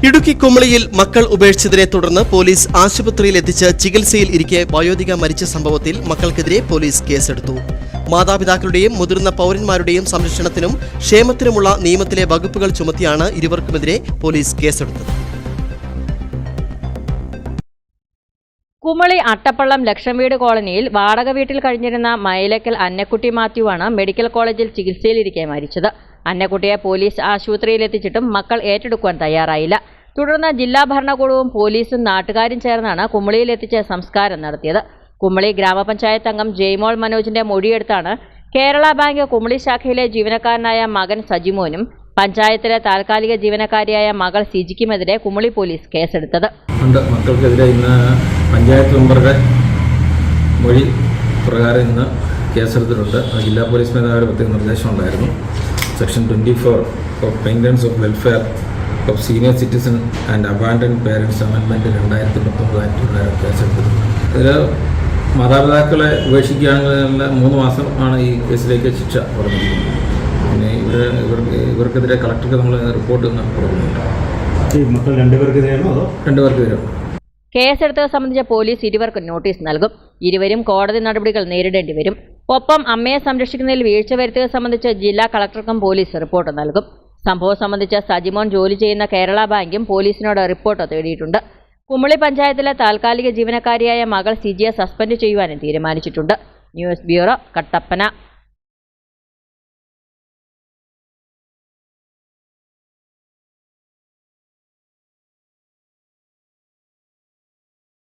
ഇടുക്കി കുമളിയിൽ മക്കൾ ഉപേക്ഷിച്ചതിനെ തുടർന്ന് പോലീസ് ആശുപത്രിയിൽ എത്തിച്ച് ചികിത്സയിൽ ഇരിക്കെ വയോധിക മരിച്ച സംഭവത്തിൽ മക്കൾക്കെതിരെ പോലീസ് കേസെടുത്തു. മാതാപിതാക്കളുടെയും മുതിർന്ന പൗരന്മാരുടെയും സംരക്ഷണത്തിനും ക്ഷേമത്തിനുമുള്ള നിയമത്തിലെ വകുപ്പുകൾ ചുമത്തിയാണ് ഇരുവർക്കുമെതിരെ പോലീസ് കേസെടുത്തത്. കുമളി അട്ടപ്പള്ളം ലക്ഷംവീട് കോളനിയിൽ വാടക വീട്ടിൽ കഴിഞ്ഞിരുന്ന മൈലക്കൽ അന്നക്കുട്ടി മാത്യുവാണ് മെഡിക്കൽ കോളേജിൽ ചികിത്സയിലിരിക്കെ മരിച്ചത്. അന്നക്കുട്ടിയെ പോലീസ് ആശുപത്രിയിലെത്തിച്ചിട്ടും മക്കൾ ഏറ്റെടുക്കുവാൻ തയ്യാറായില്ല. തുടർന്ന് ജില്ലാ ഭരണകൂടവും പോലീസും നാട്ടുകാരും ചേർന്നാണ് കുമളിയിലെത്തിച്ച് സംസ്കാരം നടത്തിയത്. കുമളി ഗ്രാമപഞ്ചായത്ത് അംഗം ജയ്മോൾ മനോജിന്റെ മൊഴിയെടുത്താണ് കേരള ബാങ്ക് കുമളി ശാഖയിലെ ജീവനക്കാരനായ മകൻ സജിമോനും പഞ്ചായത്തിലെ താൽക്കാലിക ജീവനക്കാരിയായ മകൾ സിജിക്കുമെതിരെ കുമളി പോലീസ് കേസെടുത്തത്. മക്കൾക്കെതിരെ ഇന്ന് പഞ്ചായത്ത് മെമ്പറുടെ മൊഴി പ്രകാരം ഇന്ന് കേസെടുത്തിട്ടുണ്ട്. ജില്ലാ പോലീസ് മേധാവിയുടെ പ്രത്യേക നിർദ്ദേശമുണ്ടായിരുന്നു. Section 24 of maintenance of welfare of senior citizen and abandon parents amendment 2019 ആക്ടിലാണ് കേസെടുത്തിട്ടുണ്ട്. ഇതിൽ മാതാപിതാക്കളെ ഉപേക്ഷിക്കുകയാണെങ്കിൽ 3 മാസമാണ് ഈ കേസിലേക്ക് ശിക്ഷ പറഞ്ഞിരിക്കുന്നത്. പിന്നെ ഇവർക്കെതിരെ കളക്ടർക്ക് നമ്മൾ റിപ്പോർട്ട് കൊടുക്കുന്നുണ്ട്. മക്കൾ രണ്ടുപേർക്കെതിരെയാണോ അതോ? രണ്ടുപേർക്കെതിരെയാണ്. കേസെടുത്തത് സംബന്ധിച്ച പോലീസ് ഇരുവർക്കും നോട്ടീസ് നൽകും. ഇരുവരും കോടതി നടപടികൾ നേരിടേണ്ടി വരും. ഒപ്പം അമ്മയെ സംരക്ഷിക്കുന്നതിൽ വീഴ്ച വരുത്തിയത് സംബന്ധിച്ച് ജില്ലാ കളക്ടർക്കും പോലീസ് റിപ്പോർട്ട് നൽകും. സംഭവം സംബന്ധിച്ച് സജിമോൻ ജോലി ചെയ്യുന്ന കേരള ബാങ്കും പോലീസിനോട് റിപ്പോർട്ട് തേടിയിട്ടുണ്ട്. കുമളി പഞ്ചായത്തിലെ താൽക്കാലിക ജീവനക്കാരിയായ മകൾ സിജിയെ സസ്പെൻഡ് ചെയ്യുവാനും തീരുമാനിച്ചിട്ടുണ്ട്. News bureau, Kattappana.